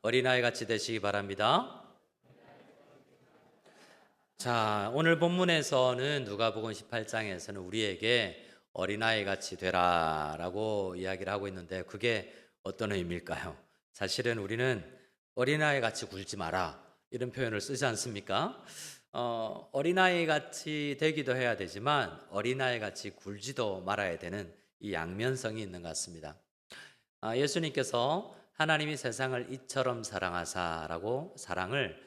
어린아이 같이 되시기 바랍니다. 자, 오늘 본문에서는 누가복음 18장에서는 우리에게 어린아이 같이 되라라고 이야기를 하고 있는데 그게 어떤 의미일까요? 사실은 우리는 어린아이 같이 굴지 마라 이런 표현을 쓰지 않습니까? 어린아이 같이 되기도 해야 되지만 어린아이 같이 굴지도 말아야 되는 이 양면성이 있는 것 같습니다. 예수님께서 하나님이 세상을 이처럼 사랑하사라고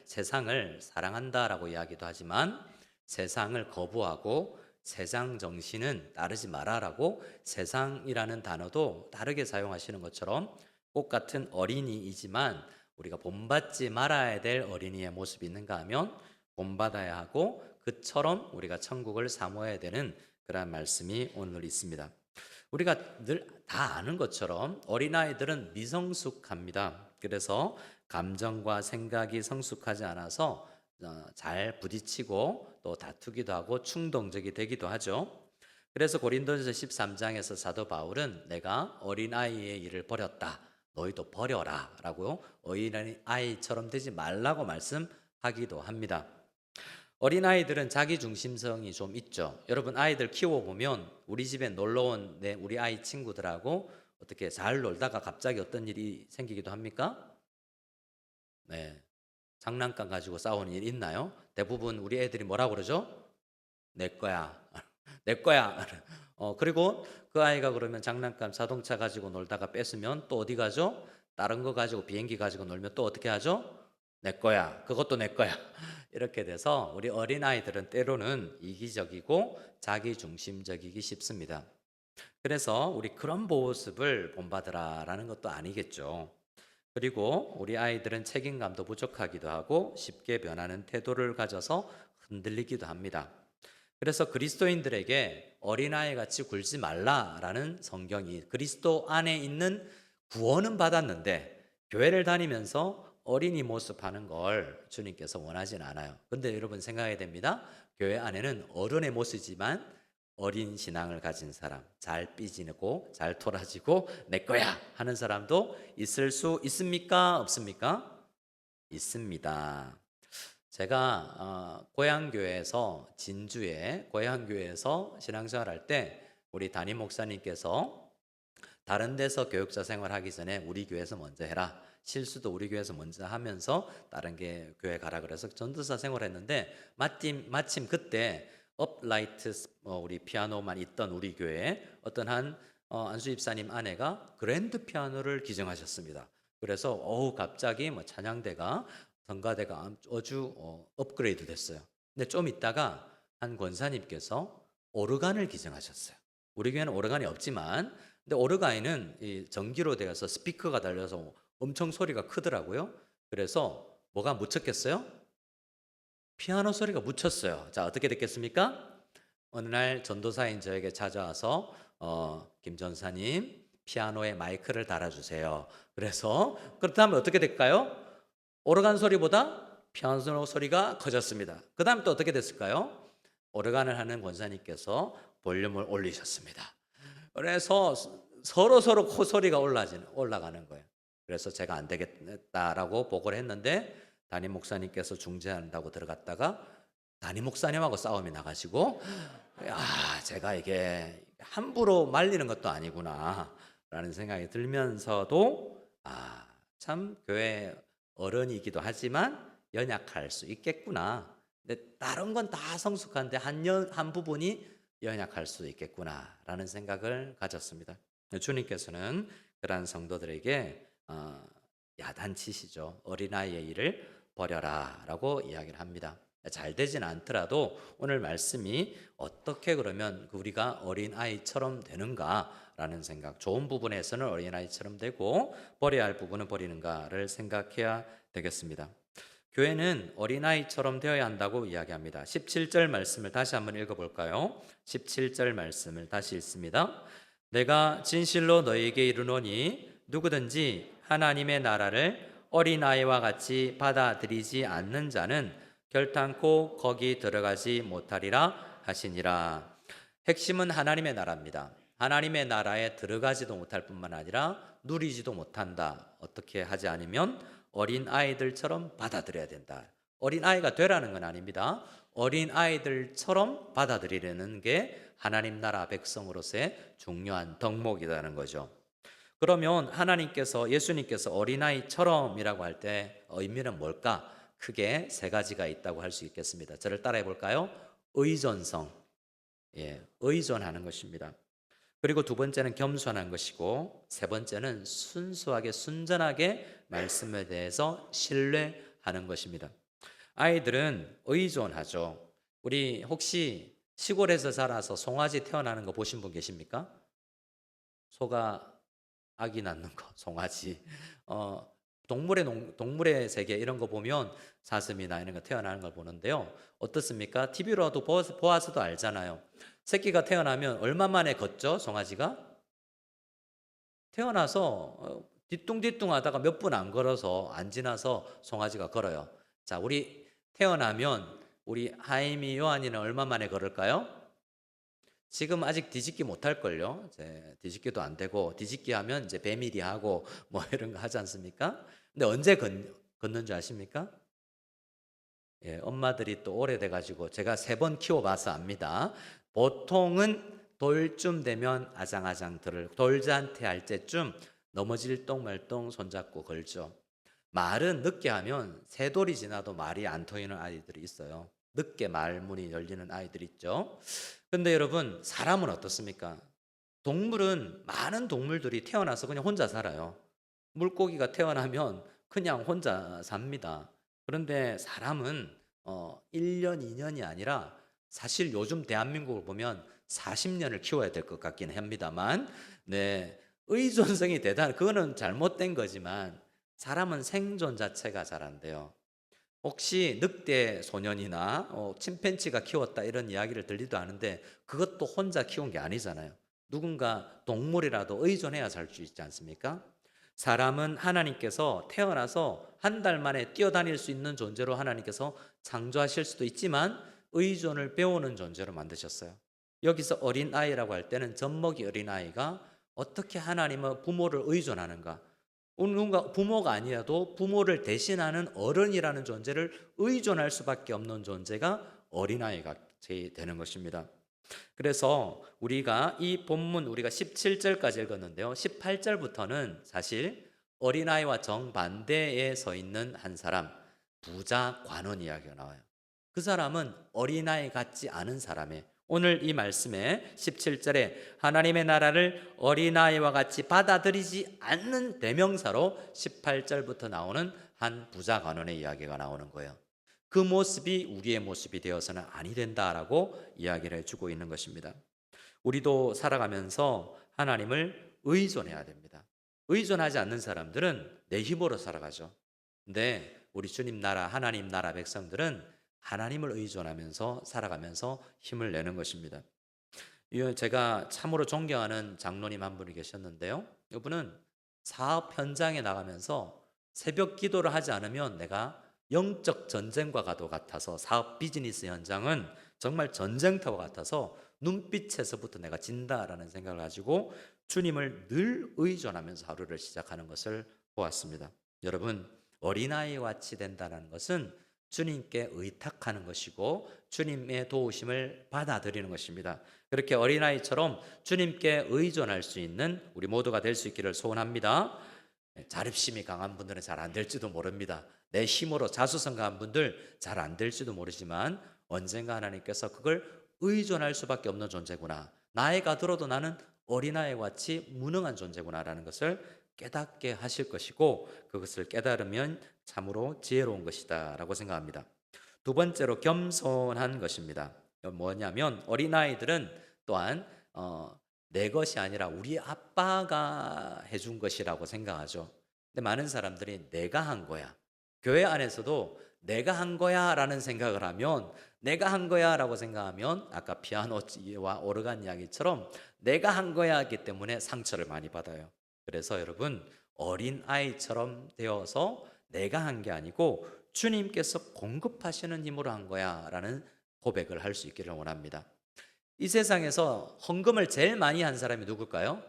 세상을 사랑한다라고 이야기도 하지만 세상을 거부하고 세상 정신은 따르지 마라라고 세상이라는 단어도 다르게 사용하시는 것처럼 똑같은 어린이이지만 우리가 본받지 말아야 될 어린이의 모습이 있는가 하면 본받아야 하고 그처럼 우리가 천국을 사모해야 되는 그런 말씀이 오늘 있습니다. 우리가 늘 다 아는 것처럼 어린아이들은 미성숙합니다. 그래서 감정과 생각이 성숙하지 않아서 잘 부딪히고 또 다투기도 하고 충동적이 되기도 하죠. 그래서 고린도전서 13장에서 사도 바울은 내가 어린아이의 일을 버렸다. 너희도 버려라 라고 어린아이처럼 되지 말라고 말씀하기도 합니다. 어린아이들은 자기중심성이 좀 있죠. 여러분 아이들 키워보면 우리 집에 놀러온 우리 아이 친구들하고 어떻게 잘 놀다가 갑자기 어떤 일이 생기기도 합니까? 네, 장난감 가지고 싸우는 일 있나요? 대부분 우리 애들이 뭐라고 그러죠? 내 거야. 내 거야. 그리고 그 아이가 그러면 장난감 자동차 가지고 놀다가 뺏으면 또 어디 가죠? 다른 거 가지고 비행기 가지고 놀면 또 어떻게 하죠? 내 거야. 그것도 내 거야. 이렇게 돼서 우리 어린아이들은 때로는 이기적이고 자기중심적이기 쉽습니다. 그래서 우리 그런 모습을 본받으라라는 것도 아니겠죠. 그리고 우리 아이들은 책임감도 부족하기도 하고 쉽게 변하는 태도를 가져서 흔들리기도 합니다. 그래서 그리스도인들에게 어린아이 같이 굴지 말라라는 성경이 그리스도 안에 있는 구원은 받았는데 교회를 다니면서 어린이 모습하는 걸 주님께서 원하진 않아요. 근데 여러분 생각해야 됩니다. 교회 안에는 어른의 모습이지만 어린 신앙을 가진 사람, 잘 삐지고 잘 토라지고 내 거야 하는 사람도 있을 수 있습니까? 없습니까? 있습니다. 제가 고향교회에서 진주의 고향교회에서 신앙생활할 때 우리 담임 목사님께서 다른 데서 교육자 생활하기 전에 우리 교회에서 먼저 해라. 실수도 우리 교회에서 먼저 하면서 다른 교회 가라 그래서 전도사 생활했는데 마침 그때 업라이트 우리 피아노만 있던 우리 교회에 어떤 한 안수 집사님 아내가 그랜드 피아노를 기증하셨습니다. 그래서 갑자기 찬양대가 성가대가 아주 업그레이드 됐어요. 근데 좀 있다가 한 권사님께서 오르간을 기증하셨어요. 우리 교회는 오르간이 없지만 근데 오르간에는 이 전기로 되어서 스피커가 달려서 엄청 소리가 크더라고요. 그래서 뭐가 묻혔겠어요? 피아노 소리가 묻혔어요. 자, 어떻게 됐겠습니까? 어느 날 전도사인 저에게 찾아와서 김 전사님 피아노에 마이크를 달아주세요. 그래서 그렇다면 어떻게 될까요? 오르간 소리보다 피아노 소리가 커졌습니다. 그 다음 또 어떻게 됐을까요? 오르간을 하는 권사님께서 볼륨을 올리셨습니다. 그래서 서로 코소리가 올라가는 거예요. 그래서 제가 안 되겠다라고 보고를 했는데 담임 목사님께서 중재한다고 들어갔다가 담임 목사님하고 싸움이 나가시고 제가 이게 함부로 말리는 것도 아니구나 라는 생각이 들면서도 참 교회 어른이기도 하지만 연약할 수 있겠구나. 근데 다른 건 다 성숙한데 한 부분이 연약할 수 있겠구나라는 생각을 가졌습니다. 주님께서는 그러한 성도들에게 야단치시죠. 어린아이의 일을 버려라라고 이야기를 합니다. 잘 되진 않더라도 오늘 말씀이 어떻게 그러면 우리가 어린아이처럼 되는가라는 생각, 좋은 부분에서는 어린아이처럼 되고 버려야 할 부분은 버리는가를 생각해야 되겠습니다. 교회는 어린아이처럼 되어야 한다고 이야기합니다. 17절 말씀을 다시 한번 읽어볼까요? 17절 말씀을 다시 읽습니다. 내가 진실로 너희에게 이르노니 누구든지 하나님의 나라를 어린아이와 같이 받아들이지 않는 자는 결탄코 거기 들어가지 못하리라 하시니라. 핵심은 하나님의 나라입니다. 하나님의 나라에 들어가지도 못할 뿐만 아니라 누리지도 못한다. 어떻게 하지 않으면 어린 아이들처럼 받아들여야 된다. 어린 아이가 되라는 건 아닙니다. 어린 아이들처럼 받아들이려는 게 하나님 나라 백성으로서의 중요한 덕목이라는 거죠. 그러면 하나님께서 예수님께서 어린아이처럼이라고 할 때 의미는 뭘까? 크게 세 가지가 있다고 할 수 있겠습니다. 저를 따라해 볼까요? 의존성, 의존하는 것입니다. 그리고 두 번째는 겸손한 것이고, 세 번째는 순수하게 순전하게 말씀에 대해서 신뢰하는 것입니다. 아이들은 의존하죠. 우리 혹시 시골에서 자라서 송아지 태어나는 거 보신 분 계십니까? 소가 아기 낳는 거, 송아지. 동물의 세계 이런 거 보면 사슴이나 이런 거 태어나는 걸 보는데요. 어떻습니까? TV로도 보아서도 알잖아요. 새끼가 태어나면 얼마 만에 걷죠, 송아지가? 태어나서 뒤뚱뒤뚱 하다가 몇 분 안 걸어서 안 지나서 송아지가 걸어요. 자, 우리 태어나면 우리 하임이 요한이는 얼마 만에 걸을까요? 지금 아직 뒤집기 못할걸요. 이제 뒤집기도 안 되고, 뒤집기 하면 이제 배밀이 하고 뭐 이런 거 하지 않습니까? 근데 언제 걷는 줄 아십니까? 엄마들이 또 오래돼가지고 제가 3번 키워봐서 압니다. 보통은 돌쯤 되면 아장아장 돌잔태 할 때쯤 넘어질 똥말똥 손잡고 걸죠. 말은 늦게 하면 3돌이 지나도 말이 안 통하는 아이들이 있어요. 늦게 말문이 열리는 아이들 있죠. 근데 여러분, 사람은 어떻습니까? 동물은 많은 동물들이 태어나서 그냥 혼자 살아요. 물고기가 태어나면 그냥 혼자 삽니다. 그런데 사람은 1년, 2년이 아니라 사실 요즘 대한민국을 보면 40년을 키워야 될 것 같긴 합니다만, 의존성이 그거는 잘못된 거지만 사람은 생존 자체가 잘 안 돼요. 혹시 늑대 소년이나 침팬지가 키웠다 이런 이야기를 들리도 하는데 그것도 혼자 키운 게 아니잖아요. 누군가 동물이라도 의존해야 살 수 있지 않습니까? 사람은 하나님께서 태어나서 한 달 만에 뛰어다닐 수 있는 존재로 하나님께서 창조하실 수도 있지만 의존을 배우는 존재로 만드셨어요. 여기서 어린아이라고 할 때는 젖먹이 어린아이가 어떻게 하나님의 부모를 의존하는가, 누군가 부모가 아니라도 부모를 대신하는 어른이라는 존재를 의존할 수밖에 없는 존재가 어린아이가 되는 것입니다. 그래서 우리가 이 본문 우리가 17절까지 읽었는데요. 18절부터는 사실 어린아이와 정반대에 서 있는 한 사람, 부자 관원 이야기가 나와요. 그 사람은 어린아이 같지 않은 사람이에요. 오늘 이 말씀에 17절에 하나님의 나라를 어린아이와 같이 받아들이지 않는 대명사로 18절부터 나오는 한 부자 관원의 이야기가 나오는 거예요. 그 모습이 우리의 모습이 되어서는 아니 된다라고 이야기를 해주고 있는 것입니다. 우리도 살아가면서 하나님을 의존해야 됩니다. 의존하지 않는 사람들은 내 힘으로 살아가죠. 근데 우리 주님 나라, 하나님 나라 백성들은 하나님을 의존하면서 살아가면서 힘을 내는 것입니다. 제가 참으로 존경하는 장로님 한 분이 계셨는데요. 이분은 사업 현장에 나가면서 새벽 기도를 하지 않으면 내가 영적 전쟁과도 같아서 사업 비즈니스 현장은 정말 전쟁터와 같아서 눈빛에서부터 내가 진다라는 생각을 가지고 주님을 늘 의존하면서 하루를 시작하는 것을 보았습니다. 여러분, 어린아이와 같이 된다는 것은 주님께 의탁하는 것이고 주님의 도우심을 받아들이는 것입니다. 그렇게 어린아이처럼 주님께 의존할 수 있는 우리 모두가 될 수 있기를 소원합니다. 자립심이 강한 분들은 잘 안 될지도 모릅니다. 내 힘으로 자수성 강한 분들 잘 안 될지도 모르지만 언젠가 하나님께서 그걸 의존할 수밖에 없는 존재구나, 나이가 들어도 나는 어린아이와 같이 무능한 존재구나라는 것을 깨닫게 하실 것이고, 그것을 깨달으면 참으로 지혜로운 것이다 라고 생각합니다. 두 번째로 겸손한 것입니다. 뭐냐면 어린아이들은 또한 내 것이 아니라 우리 아빠가 해준 것이라고 생각하죠. 근데 많은 사람들이 내가 한 거야, 교회 안에서도 내가 한 거야 라는 생각을 하면, 내가 한 거야 라고 생각하면 아까 피아노와 오르간 이야기처럼 내가 한 거야 하기 때문에 상처를 많이 받아요. 그래서 여러분, 어린아이처럼 되어서 내가 한 게 아니고 주님께서 공급하시는 힘으로 한 거야 라는 고백을 할 수 있기를 원합니다. 이 세상에서 헌금을 제일 많이 한 사람이 누굴까요?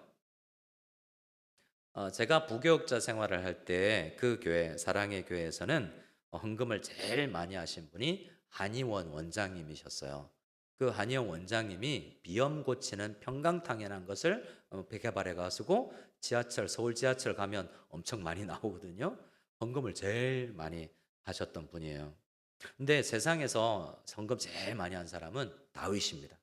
제가 부교육자 생활을 할 때 그 교회 사랑의 교회에서는 헌금을 제일 많이 하신 분이 한의원 원장님이셨어요. 그 한의원 원장님이 비염 고치는 평강탕이라는 것을 개발해 가지고 지하철 서울 지하철 가면 엄청 많이 나오거든요. 헌금을 제일 많이 하셨던 분이에요. 근데 세상에서 헌금 제일 많이 한 사람은 다윗입니다.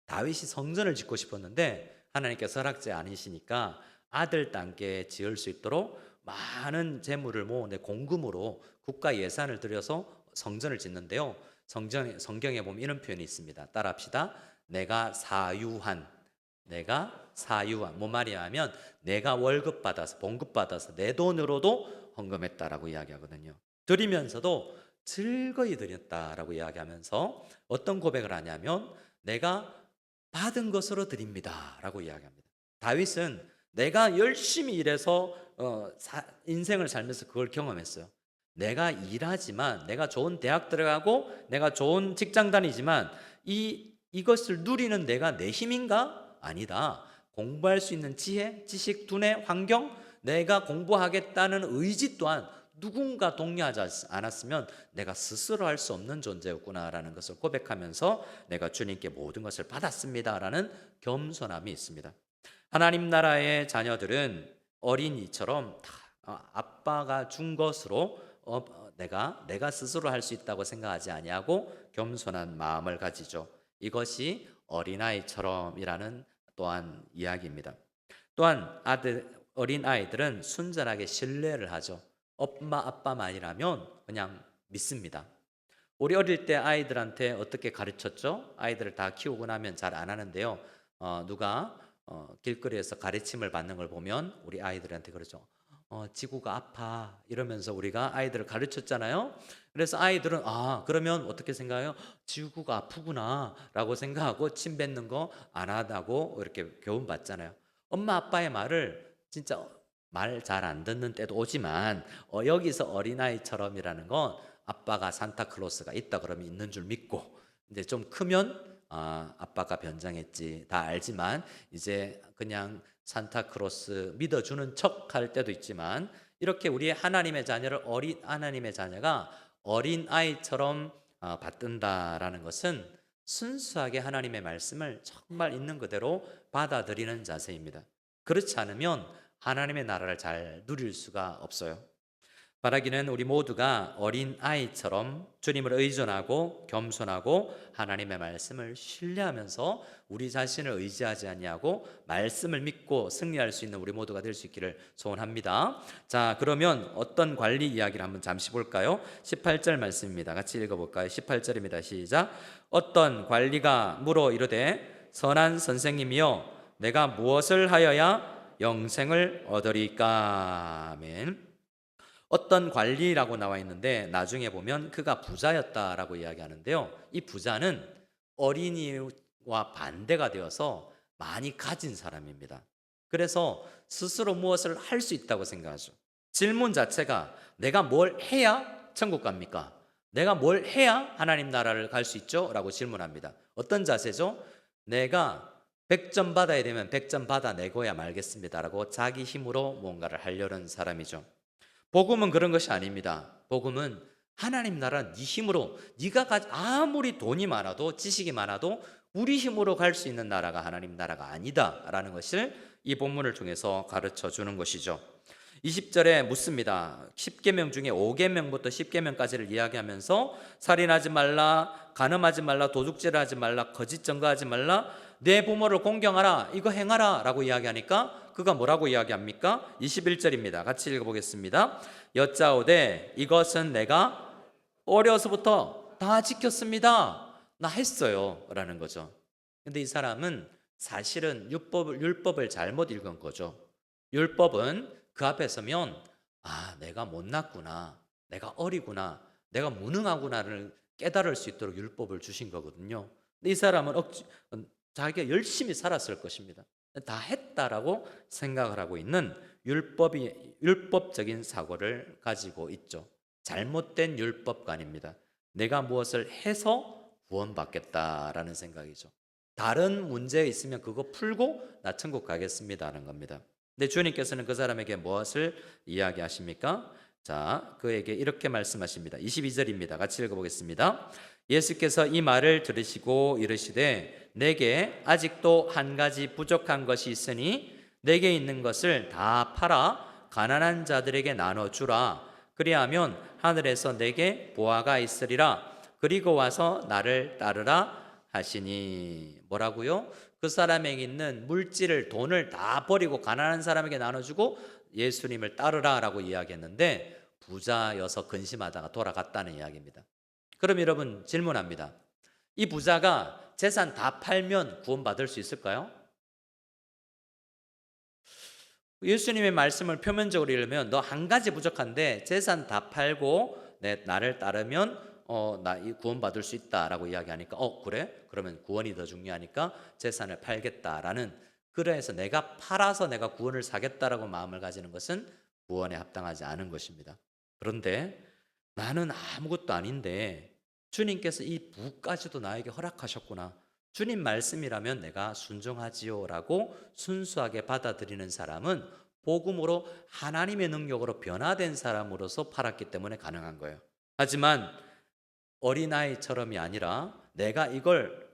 다윗이 성전을 짓고 싶었는데 하나님께서 허락지 아니시니까 아들 땅께 지을 수 있도록 많은 재물을 모아 공금으로 국가 예산을 들여서 성전을 짓는데요. 성경에 보면 이런 표현이 있습니다. 따라합시다. 내가 사유한 뭔 말이냐면 내가 월급 받아서 봉급 받아서 내 돈으로도 헌금했다라고 이야기하거든요. 드리면서도 즐거이 드렸다라고 이야기하면서 어떤 고백을 하냐면 내가 받은 것으로 드립니다라고 이야기합니다. 다윗은 내가 열심히 일해서 인생을 살면서 그걸 경험했어요. 내가 일하지만 내가 좋은 대학 들어가고 내가 좋은 직장 다니지만 이것을 누리는 내가 내 힘인가? 아니다. 공부할 수 있는 지혜, 지식, 두뇌, 환경, 내가 공부하겠다는 의지 또한 누군가 독려하지 않았으면 내가 스스로 할 수 없는 존재였구나라는 것을 고백하면서 내가 주님께 모든 것을 받았습니다라는 겸손함이 있습니다. 하나님 나라의 자녀들은 어린이처럼 다 아빠가 준 것으로 내가 스스로 할 수 있다고 생각하지 아니하고 겸손한 마음을 가지죠. 이것이 어린아이처럼이라는 또한 이야기입니다. 또한 어린 아이들은 순전하게 신뢰를 하죠. 엄마 아빠만이라면 그냥 믿습니다. 우리 어릴 때 아이들한테 어떻게 가르쳤죠? 아이들을 다 키우고 나면 잘 안 하는데요. 누가 길거리에서 가르침을 받는 걸 보면 우리 아이들한테 그러죠. 지구가 아파 이러면서 우리가 아이들을 가르쳤잖아요. 그래서 아이들은 그러면 어떻게 생각해요? 지구가 아프구나 라고 생각하고 침 뱉는 거 안 하다고 이렇게 교훈 받잖아요. 엄마 아빠의 말을 진짜 말 잘 안 듣는 때도 오지만 여기서 어린아이처럼이라는 건 아빠가 산타클로스가 있다 그러면 있는 줄 믿고 이제 좀 크면 아빠가 변장했지 다 알지만 이제 그냥 산타클로스 믿어주는 척 할 때도 있지만 이렇게 우리 하나님의 자녀를 하나님의 자녀가 어린아이처럼 받든다라는 것은 순수하게 하나님의 말씀을 정말 있는 그대로 받아들이는 자세입니다. 그렇지 않으면 하나님의 나라를 잘 누릴 수가 없어요. 바라기는 우리 모두가 어린 아이처럼 주님을 의존하고 겸손하고 하나님의 말씀을 신뢰하면서 우리 자신을 의지하지 아니하고 말씀을 믿고 승리할 수 있는 우리 모두가 될 수 있기를 소원합니다. 자, 그러면 어떤 관리 이야기를 한번 잠시 볼까요? 18절 말씀입니다. 같이 읽어볼까요? 18절입니다. 시작. 어떤 관리가 물어 이르되 선한 선생님이여 내가 무엇을 하여야 영생을 얻으리까? 아멘. 어떤 관리라고 나와 있는데 나중에 보면 그가 부자였다라고 이야기하는데요. 이 부자는 어린이와 반대가 되어서 많이 가진 사람입니다. 그래서 스스로 무엇을 할 수 있다고 생각하죠. 질문 자체가 내가 뭘 해야 천국 갑니까? 내가 뭘 해야 하나님 나라를 갈 수 있죠? 라고 질문합니다. 어떤 자세죠? 내가 100점 받아야 되면 100점 받아내고야 말겠습니다라고 자기 힘으로 뭔가를 하려는 사람이죠. 복음은 그런 것이 아닙니다. 복음은 하나님 나라 네 힘으로 네가 아무리 돈이 많아도 지식이 많아도 우리 힘으로 갈 수 있는 나라가 하나님 나라가 아니다라는 것을 이 본문을 통해서 가르쳐 주는 것이죠. 20절에 묻습니다. 10계명 중에 5계명부터 10계명까지를 이야기하면서 살인하지 말라, 간음하지 말라, 도둑질하지 말라, 거짓 증거하지 말라, 내 부모를 공경하라, 이거 행하라 라고 이야기하니까 그가 뭐라고 이야기합니까? 21절입니다. 같이 읽어보겠습니다. 여짜오되 이것은 내가 어려서부터 다 지켰습니다. 나 했어요 라는 거죠. 근데 이 사람은 사실은 율법을 잘못 읽은 거죠. 율법은 그 앞에 서면 내가 못났구나, 내가 어리구나, 내가 무능하구나를 깨달을 수 있도록 율법을 주신 거거든요. 근데 이 사람은 자기가 열심히 살았을 것입니다. 다 했다라고 생각을 하고 있는 율법적인 사고를 가지고 있죠. 잘못된 율법관입니다. 내가 무엇을 해서 구원받겠다라는 생각이죠. 다른 문제 있으면 그거 풀고 나 천국 가겠습니다라는 겁니다. 근데 주님께서는 그 사람에게 무엇을 이야기하십니까? 자, 그에게 이렇게 말씀하십니다. 22절입니다. 같이 읽어보겠습니다. 예수께서 이 말을 들으시고 이르시되 내게 아직도 한 가지 부족한 것이 있으니 내게 있는 것을 다 팔아 가난한 자들에게 나눠주라. 그리하면 하늘에서 내게 보화가 있으리라. 그리고 와서 나를 따르라 하시니. 뭐라고요? 그 사람에게 있는 물질을, 돈을 다 버리고 가난한 사람에게 나눠주고 예수님을 따르라라고 이야기했는데 부자여서 근심하다가 돌아갔다는 이야기입니다. 그럼 여러분 질문합니다. 이 부자가 재산 다 팔면 구원받을 수 있을까요? 예수님의 말씀을 표면적으로 읽으면 너 한 가지 부족한데 재산 다 팔고 나를 따르면 나 이 구원받을 수 있다라고 이야기하니까 그래? 그러면 구원이 더 중요하니까 재산을 팔겠다라는, 그래서 내가 팔아서 내가 구원을 사겠다라고 마음을 가지는 것은 구원에 합당하지 않은 것입니다. 그런데 나는 아무것도 아닌데 주님께서 이 부까지도 나에게 허락하셨구나. 주님 말씀이라면 내가 순종하지요라고 순수하게 받아들이는 사람은 복음으로 하나님의 능력으로 변화된 사람으로서 팔았기 때문에 가능한 거예요. 하지만 어린아이처럼이 아니라 내가 이걸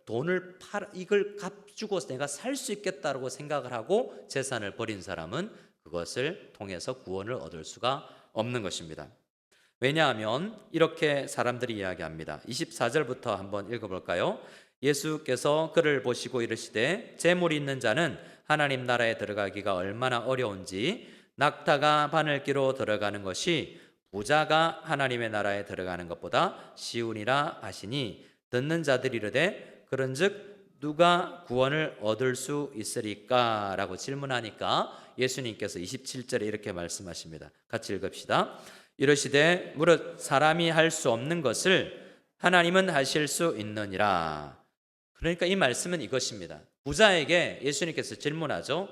이걸 값주고 내가 살 수 있겠다라고 생각을 하고 재산을 버린 사람은 그것을 통해서 구원을 얻을 수가 없는 것입니다. 왜냐하면 이렇게 사람들이 이야기합니다. 24절부터 한번 읽어볼까요? 예수께서 그를 보시고 이르시되 재물이 있는 자는 하나님 나라에 들어가기가 얼마나 어려운지 낙타가 바늘기로 들어가는 것이 부자가 하나님의 나라에 들어가는 것보다 쉬우니라 하시니 듣는 자들이 이르되 그런즉 누가 구원을 얻을 수 있으리까? 라고 질문하니까 예수님께서 27절에 이렇게 말씀하십니다. 같이 읽읍시다. 이르시되 무릇 사람이 할 수 없는 것을 하나님은 하실 수 있느니라. 그러니까 이 말씀은 이것입니다. 부자에게 예수님께서 질문하죠.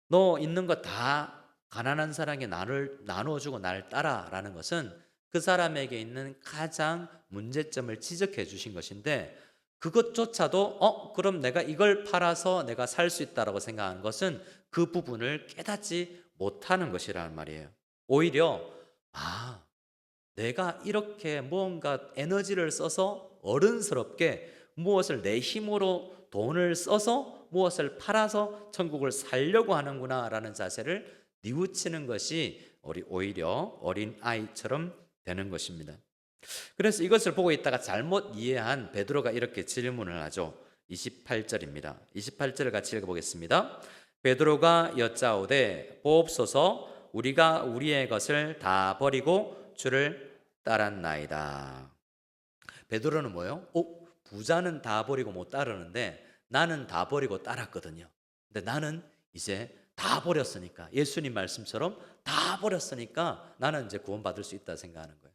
너 있는 거 다 가난한 사람에게 나눠주고 나를 따라라는 것은 그 사람에게 있는 가장 문제점을 지적해 주신 것인데, 그것조차도 그럼 내가 이걸 팔아서 내가 살 수 있다라고 생각하는 것은 그 부분을 깨닫지 못하는 것이라는 말이에요. 오히려 내가 이렇게 무언가 에너지를 써서 어른스럽게 무엇을 내 힘으로 돈을 써서 무엇을 팔아서 천국을 살려고 하는구나 라는 자세를 뉘우치는 것이 오히려 어린아이처럼 되는 것입니다. 그래서 이것을 보고 있다가 잘못 이해한 베드로가 이렇게 질문을 하죠. 28절입니다. 28절을 같이 읽어보겠습니다. 베드로가 여짜오되 보옵소서 우리가 우리의 것을 다 버리고 주를 따랐나이다. 베드로는 뭐예요? 부자는 다 버리고 못 따르는데 나는 다 버리고 따랐거든요. 근데 나는 이제 다 버렸으니까, 예수님 말씀처럼 다 버렸으니까 나는 이제 구원받을 수 있다 생각하는 거예요.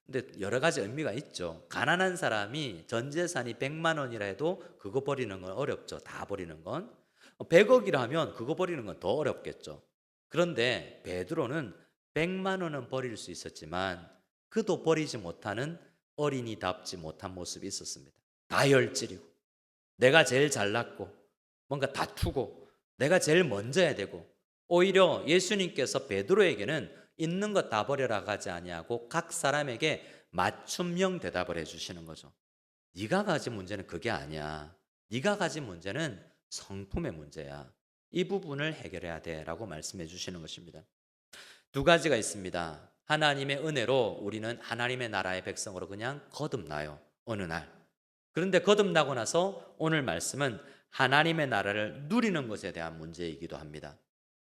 근데 여러 가지 의미가 있죠. 가난한 사람이 전 재산이 100만 원이라 해도 그거 버리는 건 어렵죠. 다 버리는 건. 100억이라면 그거 버리는 건 더 어렵겠죠. 그런데 베드로는 100만 원은 버릴 수 있었지만 그도 버리지 못하는 어린이답지 못한 모습이 있었습니다. 다혈질이고 내가 제일 잘났고 뭔가 다투고 내가 제일 먼저 해야 되고, 오히려 예수님께서 베드로에게는 있는 것 다 버려라 하지 아니하고 각 사람에게 맞춤형 대답을 해주시는 거죠. 네가 가진 문제는 그게 아니야. 네가 가진 문제는 성품의 문제야. 이 부분을 해결해야 돼라고 말씀해 주시는 것입니다. 두 가지가 있습니다. 하나님의 은혜로 우리는 하나님의 나라의 백성으로 그냥 거듭나요. 어느 날. 그런데 거듭나고 나서 오늘 말씀은 하나님의 나라를 누리는 것에 대한 문제이기도 합니다.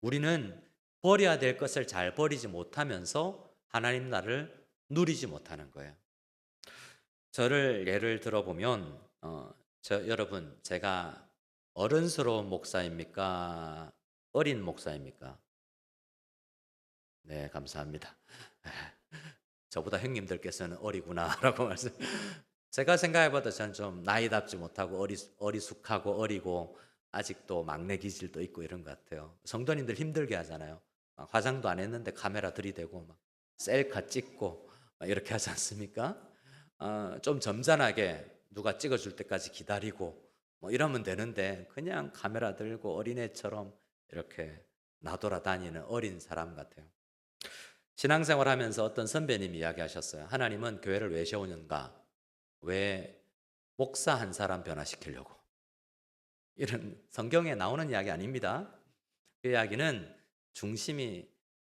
우리는 버려야 될 것을 잘 버리지 못하면서 하나님 나라를 누리지 못하는 거예요. 저를 예를 들어보면 여러분, 제가 어른스러운 목사입니까? 어린 목사입니까? 네, 감사합니다. 저보다 형님들께서는 어리구나라고 말씀. 제가 생각해봐도 저는 좀 나이답지 못하고 어리숙하고 어리고 아직도 막내 기질도 있고 이런 것 같아요. 성도님들 힘들게 하잖아요. 화장도 안 했는데 카메라 들이대고 막 셀카 찍고 막 이렇게 하지 않습니까? 좀 점잖하게 누가 찍어줄 때까지 기다리고 뭐 이러면 되는데 그냥 카메라 들고 어린애처럼 이렇게 나돌아다니는 어린 사람 같아요. 신앙생활 하면서 어떤 선배님이 이야기하셨어요. 하나님은 교회를 왜 세우는가? 왜 목사 한 사람 변화시키려고. 이런 성경에 나오는 이야기 아닙니다. 그 이야기는 중심이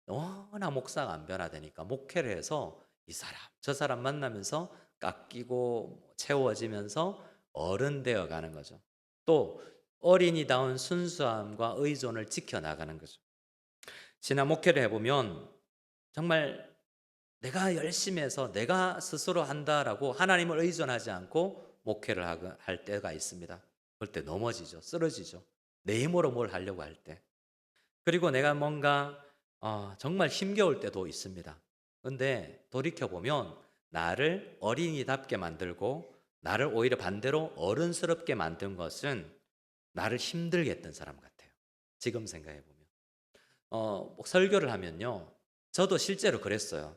너무나 목사가 안 변화되니까 목회를 해서 이 사람 저 사람 만나면서 깎이고 채워지면서 어른 되어 가는 거죠. 또 어린이다운 순수함과 의존을 지켜나가는 거죠. 신앙 목회를 해보면 정말 내가 열심히 해서 내가 스스로 한다라고 하나님을 의존하지 않고 목회를 할 때가 있습니다. 그럴 때 넘어지죠. 쓰러지죠. 내 힘으로 뭘 하려고 할 때. 그리고 내가 뭔가 정말 힘겨울 때도 있습니다. 근데 돌이켜보면 나를 어린이답게 만들고 나를 오히려 반대로 어른스럽게 만든 것은 나를 힘들게 했던 사람 같아요. 지금 생각해보면. 설교를 하면요. 저도 실제로 그랬어요.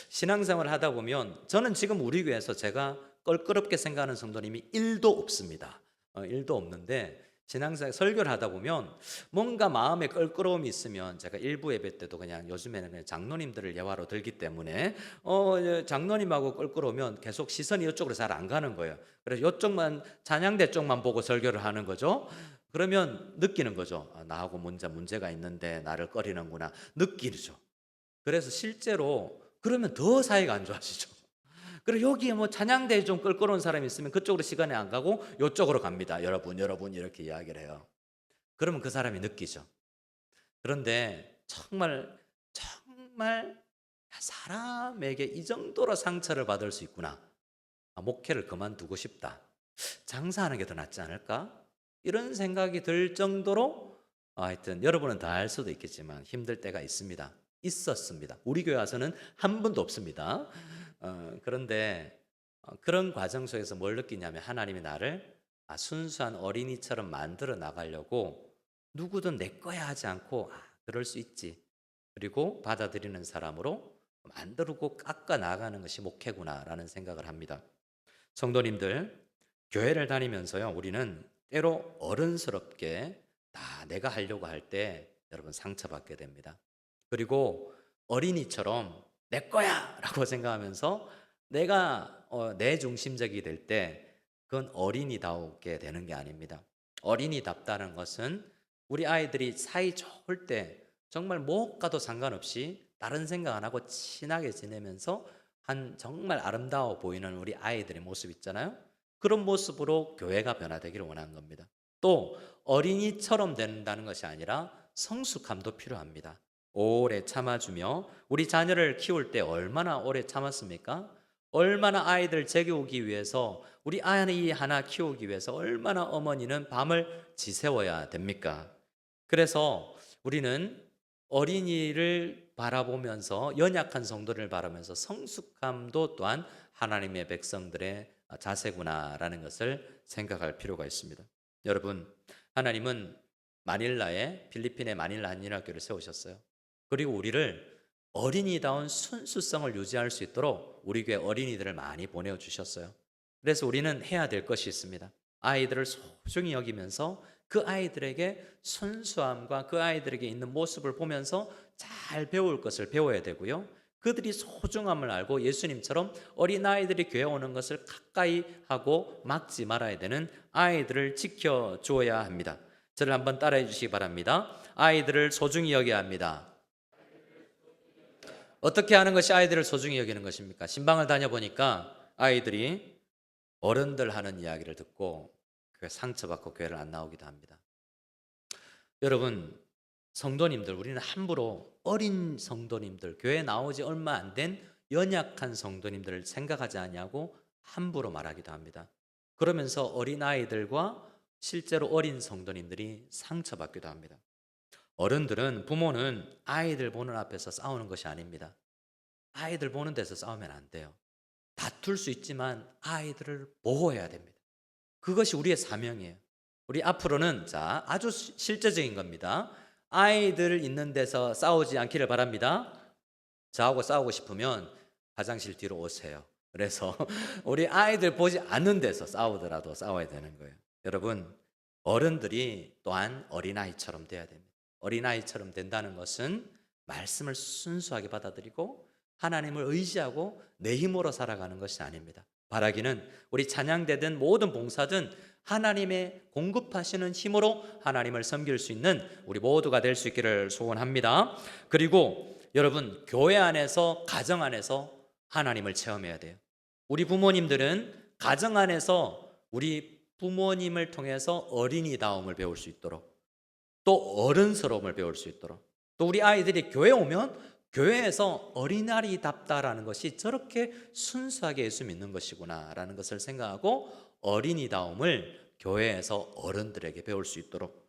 신앙생활을 하다 보면 저는 지금 우리 교회에서 제가 껄끄럽게 생각하는 성도님이 1도 없습니다. 1도 없는데 신앙생활 설교를 하다 보면 뭔가 마음에 껄끄러움이 있으면 제가 일부 예배 때도 그냥 요즘에는 그냥 장로님들을 예화로 들기 때문에 장로님하고 껄끄러우면 계속 시선이 이쪽으로 잘 안 가는 거예요. 그래서 이쪽만 찬양대 쪽만 보고 설교를 하는 거죠. 그러면 느끼는 거죠. 나하고 문제가 있는데 나를 꺼리는구나. 느끼죠. 그래서 실제로 그러면 더 사이가 안 좋아지죠. 그리고 여기에 뭐 찬양대에 좀 껄끄러운 사람이 있으면 그쪽으로 시간이 안 가고 이쪽으로 갑니다. 여러분 이렇게 이야기를 해요. 그러면 그 사람이 느끼죠. 그런데 정말 사람에게 이 정도로 상처를 받을 수 있구나. 목회를 그만두고 싶다. 장사하는 게 더 낫지 않을까? 이런 생각이 들 정도로 하여튼 여러분은 다 알 수도 있겠지만 힘들 때가 있었습니다. 우리 교회 와서는 한 번도 없습니다. 그런데 그런 과정 속에서 뭘 느끼냐면 하나님이 나를 순수한 어린이처럼 만들어 나가려고 누구든 내 거야 하지 않고 그럴 수 있지. 그리고 받아들이는 사람으로 만들고 깎아 나가는 것이 목회구나라는 생각을 합니다. 성도님들, 교회를 다니면서요, 우리는 때로 어른스럽게 다 내가 하려고 할 때 여러분 상처받게 됩니다. 그리고 어린이처럼 내 거야! 라고 생각하면서 내가 내 중심적이 될 때 그건 어린이다우게 되는 게 아닙니다. 어린이답다는 것은 우리 아이들이 사이 좋을 때 정말 못 가도 상관없이 다른 생각 안 하고 친하게 지내면서 한 정말 아름다워 보이는 우리 아이들의 모습 있잖아요. 그런 모습으로 교회가 변화되기를 원하는 겁니다. 또 어린이처럼 된다는 것이 아니라 성숙함도 필요합니다. 오래 참아주며 우리 자녀를 키울 때 얼마나 오래 참았습니까? 얼마나 아이들 제교우기 위해서 우리 아이 하나 키우기 위해서 얼마나 어머니는 밤을 지새워야 됩니까? 그래서 우리는 어린이를 바라보면서 연약한 성도를 바라면서 성숙함도 또한 하나님의 백성들의 자세구나라는 것을 생각할 필요가 있습니다. 여러분, 하나님은 필리핀의 마닐라 한인학교를 세우셨어요. 그리고 우리를 어린이다운 순수성을 유지할 수 있도록 우리 교회 어린이들을 많이 보내주셨어요. 그래서 우리는 해야 될 것이 있습니다. 아이들을 소중히 여기면서 그 아이들에게 순수함과 그 아이들에게 있는 모습을 보면서 잘 배울 것을 배워야 되고요. 그들이 소중함을 알고 예수님처럼 어린아이들이 교회 오는 것을 가까이 하고 막지 말아야 되는 아이들을 지켜주어야 합니다. 저를 한번 따라해 주시기 바랍니다. 아이들을 소중히 여겨야 합니다. 어떻게 하는 것이 아이들을 소중히 여기는 것입니까? 신방을 다녀보니까 아이들이 어른들 하는 이야기를 듣고 상처받고 교회를 안 나오기도 합니다. 여러분, 성도님들, 우리는 함부로 어린 성도님들, 교회 나오지 얼마 안 된 연약한 성도님들을 생각하지 않냐고 함부로 말하기도 합니다. 그러면서 어린아이들과 실제로 어린 성도님들이 상처받기도 합니다. 어른들은, 부모는 아이들 보는 앞에서 싸우는 것이 아닙니다. 아이들 보는 데서 싸우면 안 돼요. 다툴 수 있지만 아이들을 보호해야 됩니다. 그것이 우리의 사명이에요. 우리 앞으로는 아주 실제적인 겁니다. 아이들 있는 데서 싸우지 않기를 바랍니다. 저하고 싸우고 싶으면 화장실 뒤로 오세요. 그래서 우리 아이들 보지 않는 데서 싸우더라도 싸워야 되는 거예요. 여러분, 어른들이 또한 어린아이처럼 돼야 됩니다. 어린아이처럼 된다는 것은 말씀을 순수하게 받아들이고 하나님을 의지하고 내 힘으로 살아가는 것이 아닙니다. 바라기는 우리 찬양대든 모든 봉사든 하나님의 공급하시는 힘으로 하나님을 섬길 수 있는 우리 모두가 될 수 있기를 소원합니다. 그리고 여러분, 교회 안에서, 가정 안에서 하나님을 체험해야 돼요. 우리 부모님들은 가정 안에서 우리 부모님을 통해서 어린이다움을 배울 수 있도록, 또 어른스러움을 배울 수 있도록, 또 우리 아이들이 교회 오면 교회에서 어린아이답다라는 것이 저렇게 순수하게 예수 믿는 것이구나 라는 것을 생각하고 어린이다움을 교회에서 어른들에게 배울 수 있도록,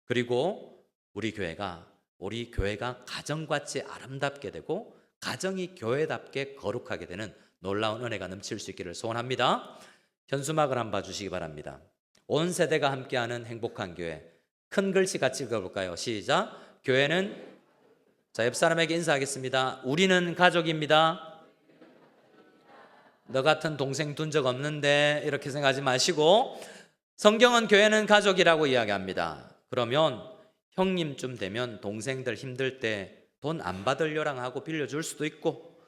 그리고 우리 교회가 가정같이 아름답게 되고 가정이 교회답게 거룩하게 되는 놀라운 은혜가 넘칠 수 있기를 소원합니다. 현수막을 한번 봐주시기 바랍니다. 온 세대가 함께하는 행복한 교회. 큰 글씨 같이 읽어볼까요? 시작. 교회는, 자, 옆 사람에게 인사하겠습니다. 우리는 가족입니다. 너 같은 동생 둔 적 없는데 이렇게 생각하지 마시고, 성경은 교회는 가족이라고 이야기합니다. 그러면 형님쯤 되면 동생들 힘들 때 돈 안 받으려랑 하고 빌려줄 수도 있고,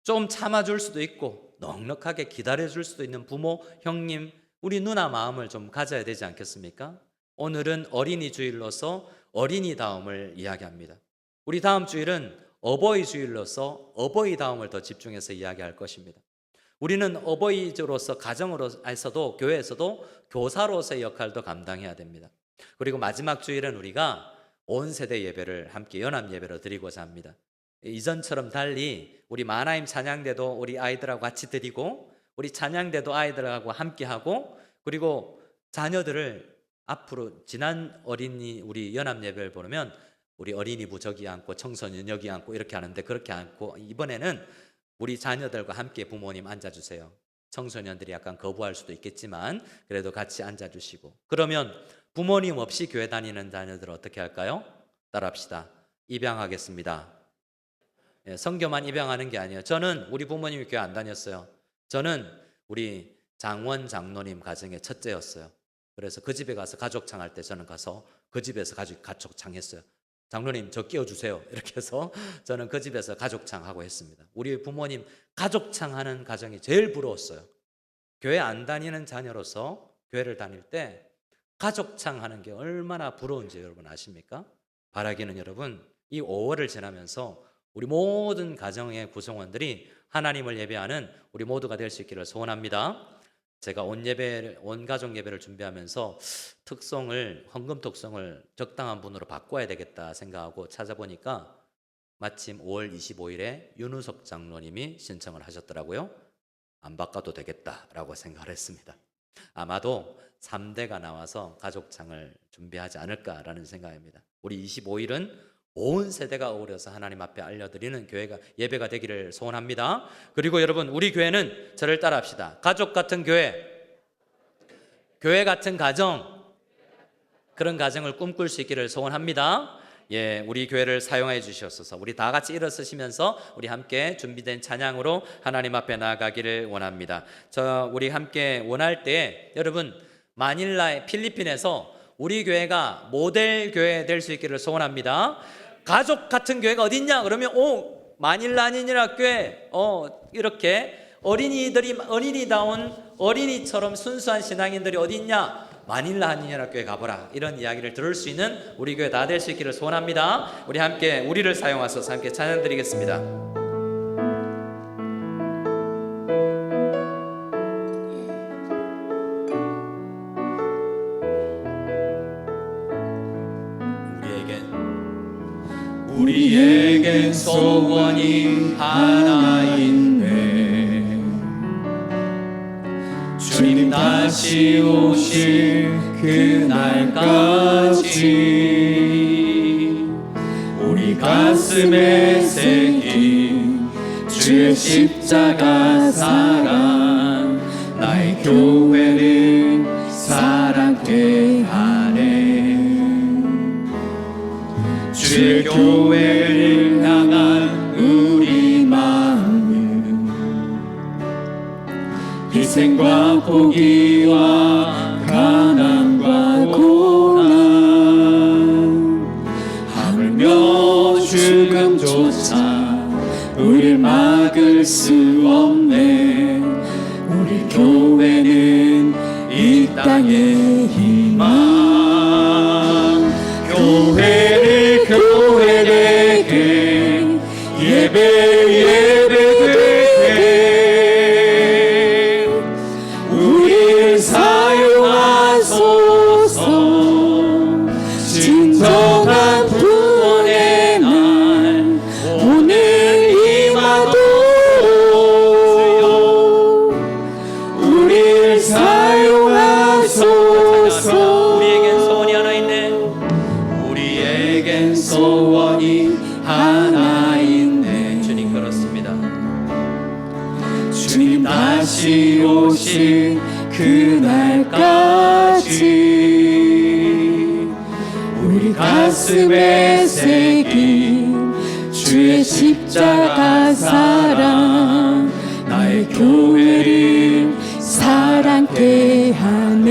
좀 참아줄 수도 있고, 넉넉하게 기다려줄 수도 있는 부모, 형님, 우리 누나 마음을 좀 가져야 되지 않겠습니까? 오늘은 어린이 주일로서 어린이다움을 이야기합니다. 우리 다음 주일은 어버이 주일로서 어버이다움을 더 집중해서 이야기할 것입니다. 우리는 어버이로서 가정으로서도 교회에서도 교사로서의 역할도 감당해야 됩니다. 그리고 마지막 주일은 우리가 온 세대 예배를 함께 연합 예배로 드리고자 합니다. 이전처럼 달리 우리 마나임 찬양대도 우리 아이들하고 같이 드리고, 우리 찬양대도 아이들하고 함께 하고, 그리고 자녀들을 앞으로 지난 어린이 우리 연합 예배를 보면 우리 어린이부 저기 앉고 청소년 여기 앉고 이렇게 하는데, 그렇게 앉고 이번에는 우리 자녀들과 함께 부모님 앉아주세요. 청소년들이 약간 거부할 수도 있겠지만 그래도 같이 앉아주시고, 그러면 부모님 없이 교회 다니는 자녀들 어떻게 할까요? 따라합시다. 입양하겠습니다. 성교만 입양하는 게 아니에요. 저는 우리 부모님이 교회 안 다녔어요. 저는 우리 장원 장로님 가정의 첫째였어요. 그래서 그 집에 가서 가족창 할 때 저는 가서 그 집에서 가족창 했어요. 장로님 저 끼워주세요 이렇게 해서 저는 그 집에서 가족창 하고 했습니다. 우리 부모님 가족창 하는 가정이 제일 부러웠어요. 교회 안 다니는 자녀로서 교회를 다닐 때 가족창 하는 게 얼마나 부러운지 여러분 아십니까? 바라기는 여러분, 이 5월을 지나면서 우리 모든 가정의 구성원들이 하나님을 예배하는 우리 모두가 될 수 있기를 소원합니다. 제가 온 가족 예배를 준비하면서 헌금 특성을 적당한 분으로 바꿔야 되겠다 생각하고 찾아보니까 마침 5월 25일에 윤우석 장로님이 신청을 하셨더라고요. 안 바꿔도 되겠다라고 생각을 했습니다. 아마도 3대가 나와서 가족창을 준비하지 않을까라는 생각입니다. 우리 25일은 온 세대가 어우러서 하나님 앞에 알려드리는 예배가 되기를 소원합니다. 그리고 여러분, 우리 교회는 저를 따라합시다. 가족 같은 교회 같은 가정, 그런 가정을 꿈꿀 수 있기를 소원합니다. 우리 교회를 사용해 주시옵소서. 우리 다 같이 일어서시면서 우리 함께 준비된 찬양으로 하나님 앞에 나아가기를 원합니다. 우리 함께 원할 때 여러분, 마닐라의 필리핀에서 우리 교회가 모델 교회 될 수 있기를 소원합니다. 가족 같은 교회가 어딨냐? 그러면 마닐라 한인연합교회 이렇게 어린이다운 어린이처럼 순수한 신앙인들이 어딨냐? 마닐라 한인연합교회 가보라. 이런 이야기를 들을 수 있는 우리 교회 다 될 수 있기를 소원합니다. 우리 함께 우리를 사용하셔서 함께 찬양 드리겠습니다. 우리에겐 소원이 하나인데 주님 다시 오실 그날까지 우리 가슴에 새긴 주의 십자가 사랑, 나의 교회는 사랑케 하네. 주의 교회를 향한 우리 마음은 희생과 포기와 가난과 고난, 없네. 우리 교회는 이 땅의 희망. 교회를 교회되게 예배되게 우리를 사용하소서. 진정한 구원의 날 오늘 임하도록 우리를 사용하소서. 우리에겐 소원이 하나 있네. 우리에겐 소원이 하나 있네. 주님 그렇습니다. 주님 다시 오실 그날까지 우리 가슴에 새긴 주의 십자가 사랑 나의 교회를 사랑케 하네.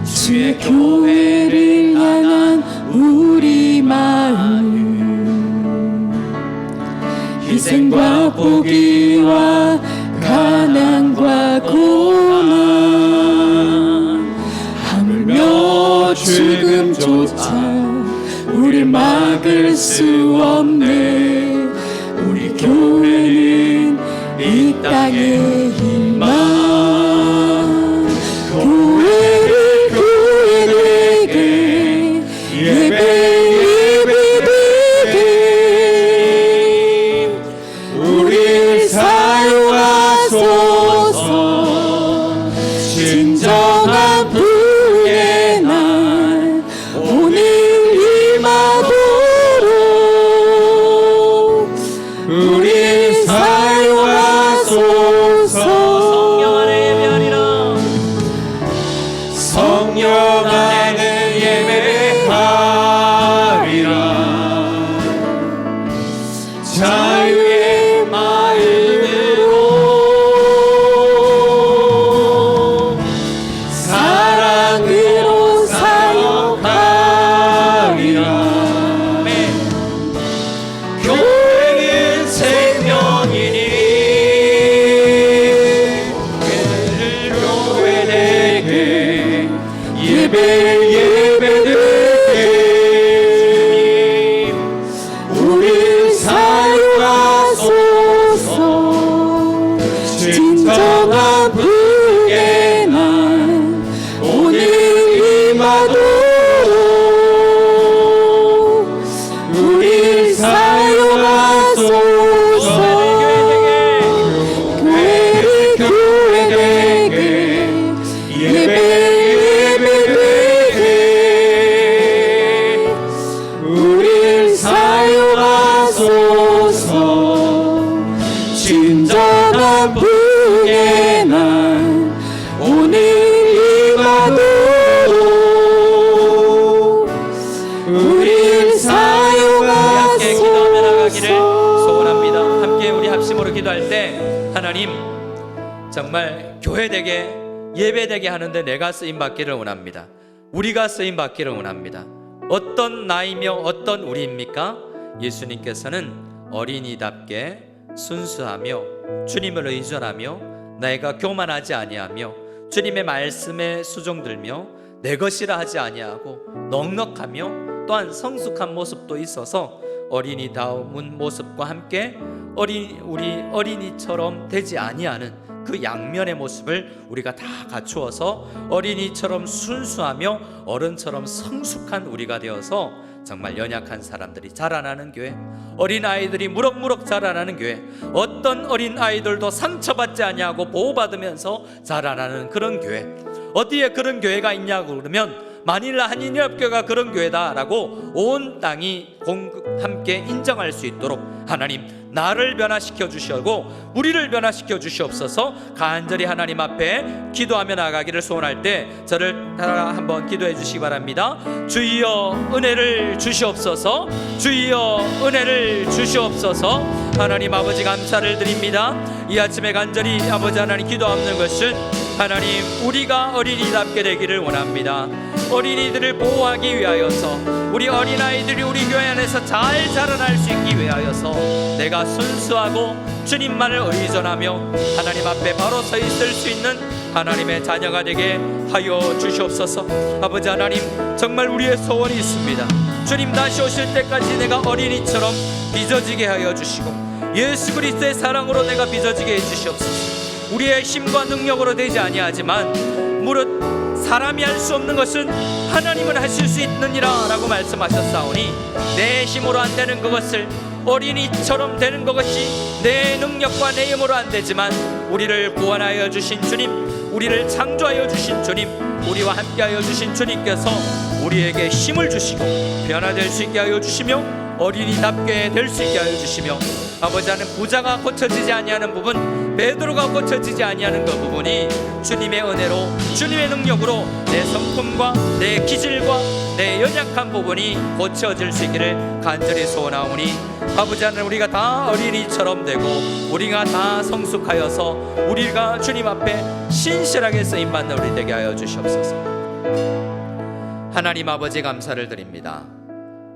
주의 교회를 향한 우리 마음 희생과 포기와 가난과 고난 하물며 죽음조차 우리 막을 수 없네. 우리 교회는 이 땅의 희망. 교회를 교회되게 예배되게 우리를 사용하소서. 진정한 부의 날 오늘 임하도록 우리를 사용하소서. 성령 안에 예배하리라. 성령 안에 예배하리라. 자유의 마음으로 사랑으로 사역하리라. 교회는 생명이니 교회되게 예배되게 우리를 사용하소서. 진정한 부의 날 오늘 임하도록 우리를 사용하소서. 교회를 교회되게 예배되게 우리를 사용하소서. 진정한 부의 날 오늘 임하도록 우리를 함께 기도하며 나가기를 사용하소서. 소원합니다. 함께 우리 합심으로 기도할 때 하나님 정말 교회되게 예배되게 하는데 내가 쓰임받기를 원합니다. 우리가 쓰임받기를 원합니다. 어떤 나이며 어떤 우리입니까? 예수님께서는 어린이답게 순수하며 주님을 의존하며 내가 교만하지 아니하며 주님의 말씀에 수종들며 내 것이라 하지 아니하고 넉넉하며 또한 성숙한 모습도 있어서 어린이다운 모습과 함께 우리 어린이처럼 되지 아니하는 그 양면의 모습을 우리가 다 갖추어서 어린이처럼 순수하며 어른처럼 성숙한 우리가 되어서 정말 연약한 사람들이 자라나는 교회, 어린아이들이 무럭무럭 자라나는 교회, 어떤 어린아이들도 상처받지 아니하고 보호받으면서 자라나는 그런 교회. 어디에 그런 교회가 있냐고 그러면 만일라 한인협교가 그런 교회다라고 온 땅이 함께 인정할 수 있도록 하나님 나를 변화시켜 주시고 우리를 변화시켜 주시옵소서. 간절히 하나님 앞에 기도하며 나가기를 소원할 때 저를 따라 한번 기도해 주시기 바랍니다. 주여 은혜를 주시옵소서. 주여 은혜를 주시옵소서. 하나님 아버지 감사를 드립니다. 이 아침에 간절히 아버지 하나님 기도하는 것은 하나님, 우리가 어린이답게 되기를 원합니다. 어린이들을 보호하기 위하여서, 우리 어린아이들이 우리 교회 안에서 잘 자라날 수 있기 위하여서 내가 순수하고 주님만을 의존하며 하나님 앞에 바로 서 있을 수 있는 하나님의 자녀가 되게 하여 주시옵소서. 아버지 하나님, 정말 우리의 소원이 있습니다. 주님 다시 오실 때까지 내가 어린이처럼 빚어지게 하여 주시고, 예수 그리스도의 사랑으로 내가 빚어지게 해 주시옵소서. 우리의 힘과 능력으로 되지 아니하지만 무릇 사람이 할 수 없는 것은 하나님은 하실 수 있느니라 라고 말씀하셨사오니, 내 힘으로 안 되는 그것을 어린이처럼 되는 것이 내 능력과 내 힘으로 안 되지만, 우리를 구원하여 주신 주님, 우리를 창조하여 주신 주님, 우리와 함께하여 주신 주님께서 우리에게 힘을 주시고 변화될 수 있게 하여 주시며, 어린이답게 될 수 있게 하여 주시며, 아버지 하나님, 부자가 고쳐지지 아니하는 부분, 베드로가 고쳐지지 아니하는 그 부분이 주님의 은혜로, 주님의 능력으로 내 성품과 내 기질과 내 연약한 부분이 고쳐질 수 있기를 간절히 소원하오니, 아버지 하나님, 우리가 다 어린이처럼 되고 우리가 다 성숙하여서 우리가 주님 앞에 신실하게 쓰임받는 우리 되게 하여 주시옵소서. 하나님 아버지, 감사를 드립니다.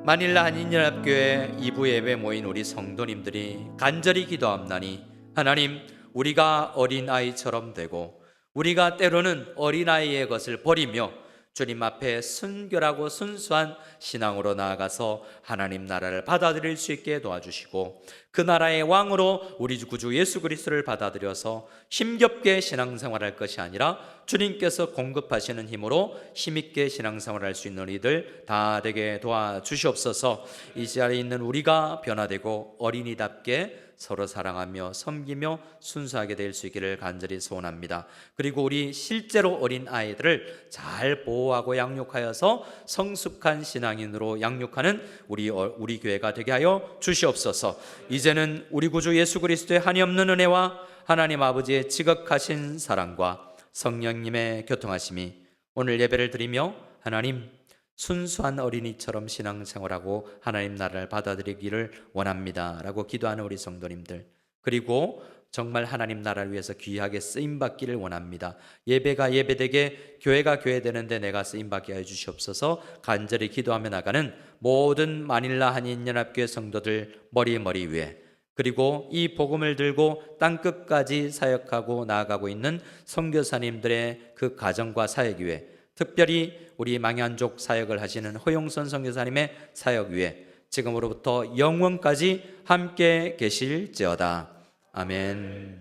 마닐라 한인연합교회 2부 예배 모인 우리 성도님들이 간절히 기도합나니, 하나님, 우리가 어린아이처럼 되고 우리가 때로는 어린아이의 것을 버리며 주님 앞에 순결하고 순수한 신앙으로 나아가서 하나님 나라를 받아들일 수 있게 도와주시고, 그 나라의 왕으로 우리 구주 예수 그리스도를 받아들여서 힘겹게 신앙생활할 것이 아니라 주님께서 공급하시는 힘으로 힘있게 신앙생활할 수 있는 우리들 다 되게 도와주시옵소서. 이 자리에 있는 우리가 변화되고 어린이답게 서로 사랑하며 섬기며 순수하게 될 수 있기를 간절히 소원합니다. 그리고 우리 실제로 어린 아이들을 잘 보호하고 양육하여서 성숙한 신앙인으로 양육하는 우리 교회가 되게 하여 주시옵소서. 이제는 우리 구주 예수 그리스도의 한이없는 은혜와 하나님 아버지의 지극하신 사랑과 성령님의 교통하심이 오늘 예배를 드리며 하나님, 순수한 어린이처럼 신앙생활하고 하나님 나라를 받아들이기를 원합니다 라고 기도하는 우리 성도님들, 그리고 정말 하나님 나라를 위해서 귀하게 쓰임받기를 원합니다. 예배가 예배되게, 교회가 교회되는데 내가 쓰임받게 해주시옵소서. 간절히 기도하며 나가는 모든 마닐라 한인연합교회 성도들 머리 위에, 그리고 이 복음을 들고 땅끝까지 사역하고 나아가고 있는 선교사님들의 그 가정과 사역 위에, 특별히 우리 망ян족 사역을 하시는 허용선 선교사님의 사역 위에 지금으로부터 영원까지 함께 계실지어다. 아멘.